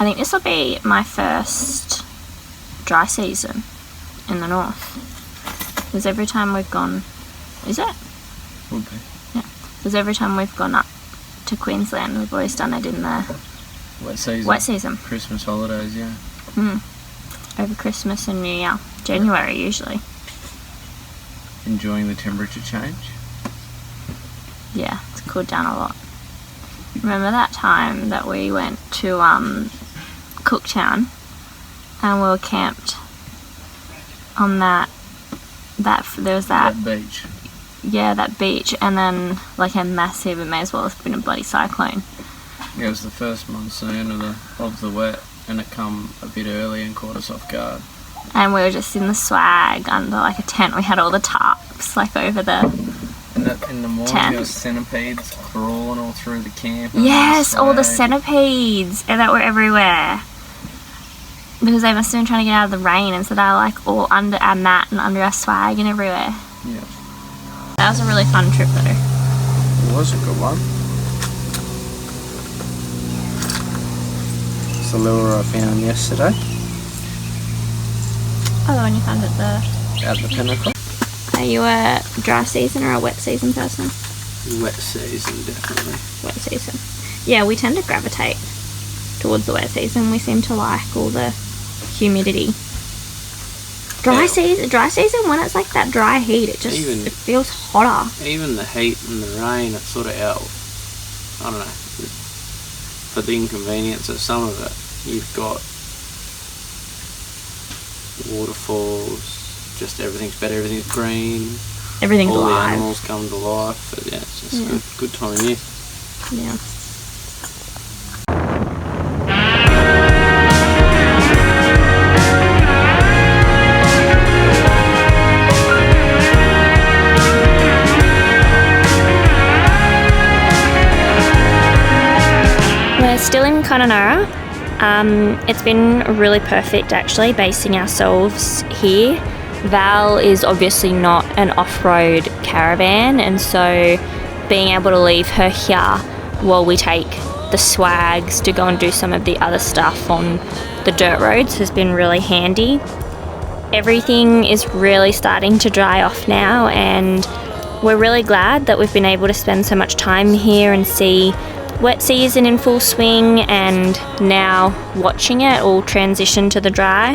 I think this will be my first dry season in the north. Because every time we've gone... Is it? Would be. Yeah. Because every time we've gone up to Queensland, we've always done it in the... Wet season. Wet season. Christmas holidays, yeah. Over Christmas and New Year. January, usually. Enjoying the temperature change? Yeah, it's cooled down a lot. Remember that time that we went to Cooktown and we were camped on there was that beach. Yeah, that beach, and then like a massive, it may as well have been a bloody cyclone. Yeah, it was the first monsoon of the wet, and it come a bit early and caught us off guard. And we were just in the swag under like a tent. We had all the tarps like over the in the morning tent. there was centipedes crawling all through the camp. Yes, all the centipedes, and that were everywhere. Because they must have been trying to get out of the rain, and so they were like all under our mat and under our swag and everywhere. Yeah. That was a really fun trip though. It was a good one. It's the lure I found yesterday. Oh, the one you found at the Pinnacle. Are you a dry season or a wet season person? Wet season, definitely. Wet season. Yeah, we tend to gravitate towards the wet season. We seem to like all the humidity. Dry season, when it's like that dry heat, it feels hotter. Even the heat and the rain, it's sort of out. I don't know. For the inconvenience of some of it, you've got waterfalls, just everything's better, everything's green. Everything's all alive. All the animals come to life. But yeah, it's just good time of year. Yeah. We're still in Connemara. It's been really perfect actually basing ourselves here. Val is obviously not an off-road caravan, and so being able to leave her here while we take the swags to go and do some of the other stuff on the dirt roads has been really handy. Everything is really starting to dry off now, and we're really glad that we've been able to spend so much time here and see wet season in full swing, and now watching it all transition to the dry.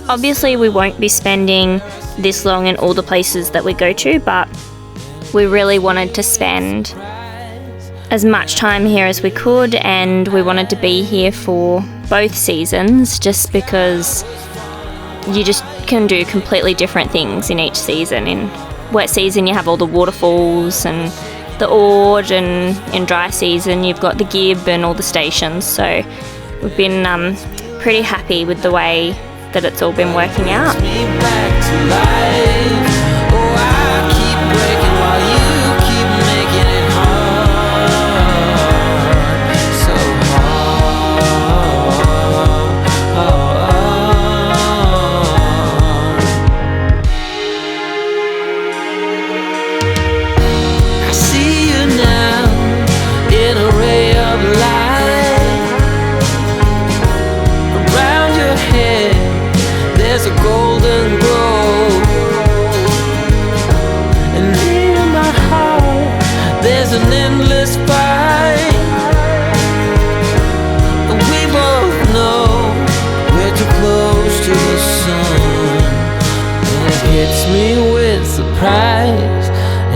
Obviously we won't be spending this long in all the places that we go to, but we really wanted to spend as much time here as we could, and we wanted to be here for both seasons just because you just can do completely different things in each season. In wet season you have all the waterfalls and the Ord, and in dry season you've got the Gib and all the stations, so we've been pretty happy with the way that it's all been working out.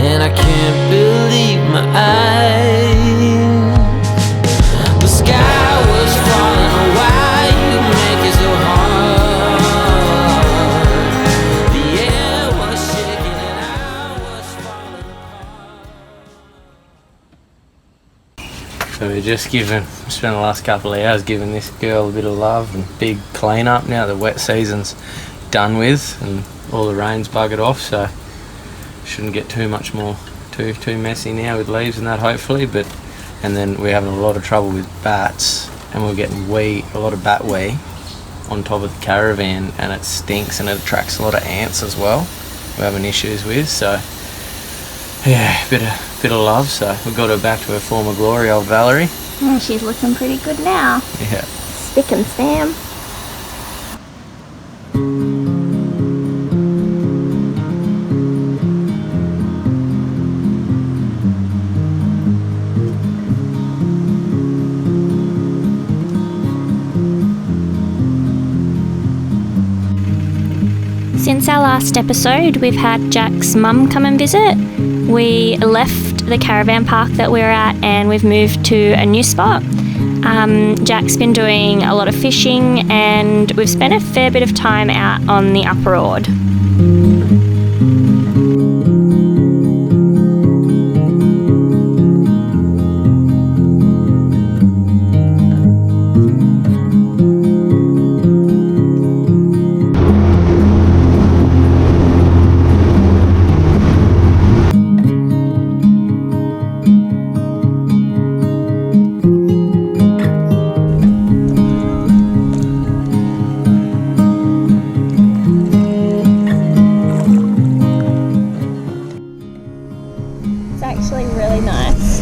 And I can't believe my eyes. The sky was falling, why you make it so hard? The air was shaking and I was falling apart. So we're just spent the last couple of hours giving this girl a bit of love and big clean up. Now the wet season's done with and all the rain's buggered off, so shouldn't get too much more too messy now with leaves and that, hopefully. And then we're having a lot of trouble with bats, and we're getting a lot of bat wee on top of the caravan, and it stinks and it attracts a lot of ants as well. We're having issues with, so yeah, bit of love. So we got her back to her former glory, old Valerie. She's looking pretty good now. Yeah. spick and span. Since our last episode, we've had Jack's mum come and visit. We left the caravan park that we were at and we've moved to a new spot. Jack's been doing a lot of fishing and we've spent a fair bit of time out on the Upper Ord.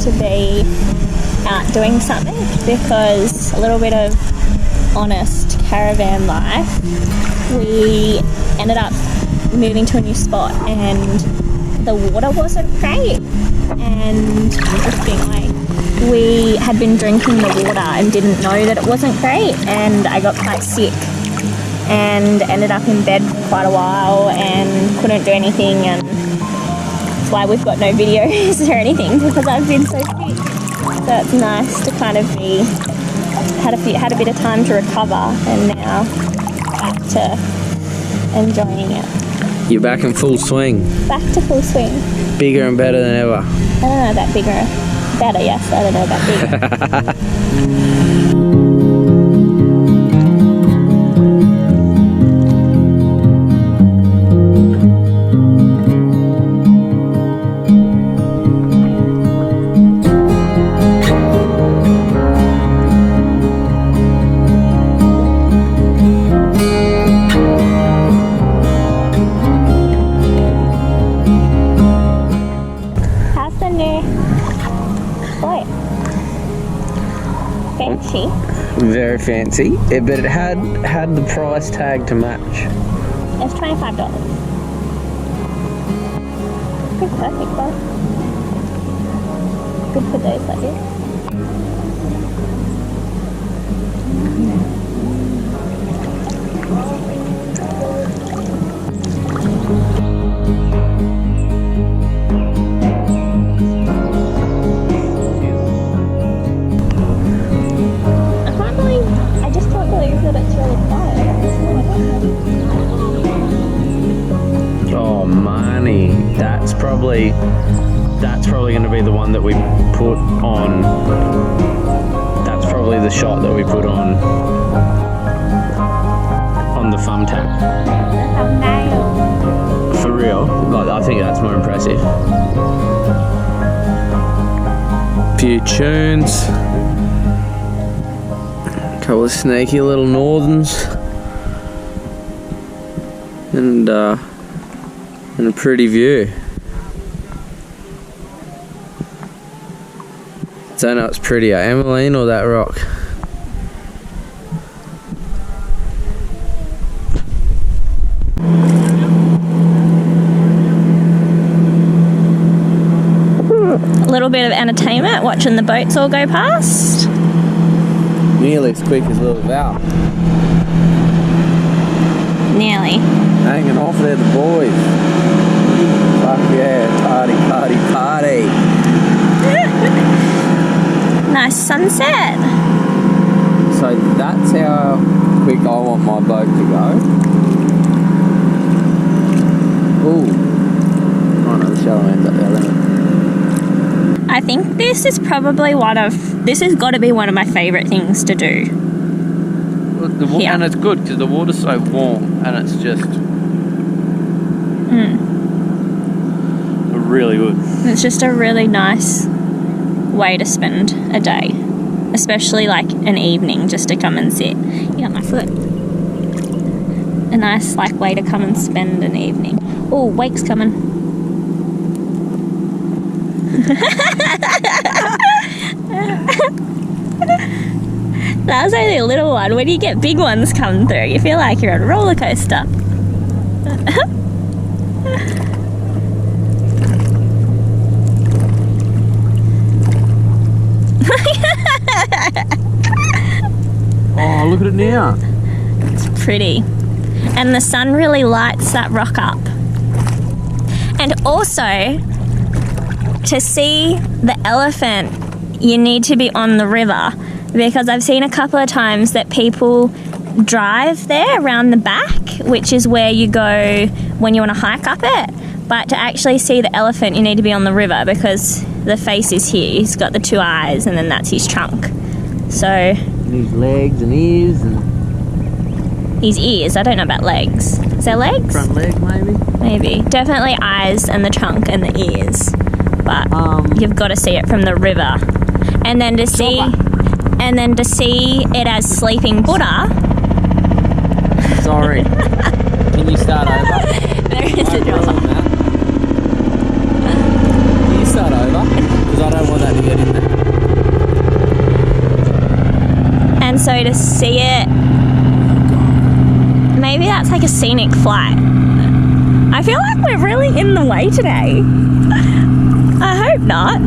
To be out doing something, because a little bit of honest caravan life, we ended up moving to a new spot and the water wasn't great, and just being like, we had been drinking the water and didn't know that it wasn't great, and I got quite sick and ended up in bed for quite a while and couldn't do anything, and why we've got no videos or anything, because I've been so sick. So it's nice to kind of be had a bit of time to recover, and now back to enjoying it. You're back in full swing. Back to full swing. Bigger and better than ever. I don't know about bigger. Better, yes. I don't know about bigger. Fancy. Very fancy, but it had the price tag to match. It's $25. Pretty perfect though. Good for days like this. That it's really quiet. Oh, money. That's probably going to be the one that we put on. That's probably the shot that we put on the thumbtack. For real? Like, I think that's more impressive. Few tunes. Couple of snaky little northerns, and a pretty view. Don't know what's prettier, Emmeline or that rock? A little bit of entertainment, watching the boats all go past. Nearly as quick as little Val. Nearly. Hanging off there, the boys. Fuck yeah, party, party, party. Nice sunset. So that's how quick I want my boat to go. Ooh. Oh no, the shallow end's up there, isn't it? I think this has got to be one of my favourite things to do. Well, and it's good because the water's so warm and it's just really good. It's just a really nice way to spend a day, especially like an evening, just to come and sit. You got my foot. A nice way to come and spend an evening. Oh, wake's coming. That was only a little one. When you get big ones come through, you feel like you're on a roller coaster. Oh, look at it now. It's pretty. And the sun really lights that rock up. And also, to see the elephant, you need to be on the river, because I've seen a couple of times that people drive there around the back, which is where you go when you want to hike up it. But to actually see the elephant, you need to be on the river, because the face is here. He's got the two eyes, and then that's his trunk. So And his legs and ears and his ears, I don't know about legs. Is there legs? front leg maybe. Maybe. Definitely eyes and the trunk and the ears. But you've got to see it from the river. And then to see it as sleeping Buddha. Sorry. Can you start over? There is a dropper. Can you start over? Because I don't want that to get in there. And so to see it, maybe that's like a scenic flight. I feel like we're really in the way today. I hope not.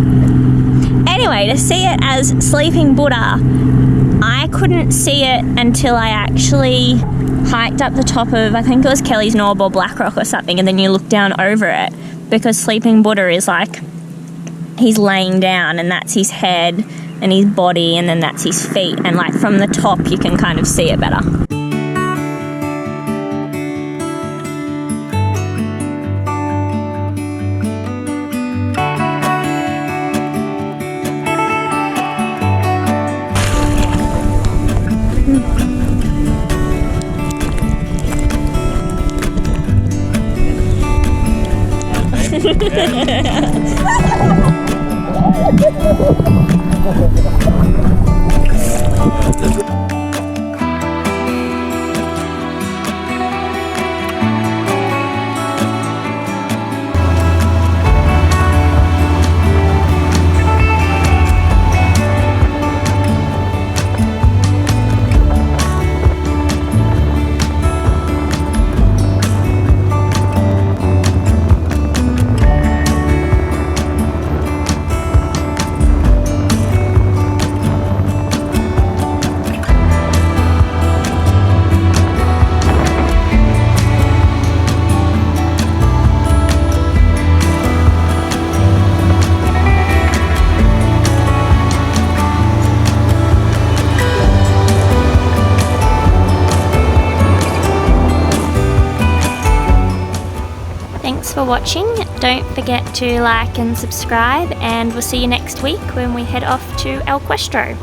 Anyway, to see it as sleeping Buddha, I couldn't see it until I actually hiked up the top of, I think it was Kelly's Knob or Blackrock or something, and then you look down over it, because sleeping Buddha is like, he's laying down and that's his head and his body, and then that's his feet, and like from the top you can kind of see it better. Thanks for watching. Don't forget to like and subscribe, and we'll see you next week when we head off to El Cuestro.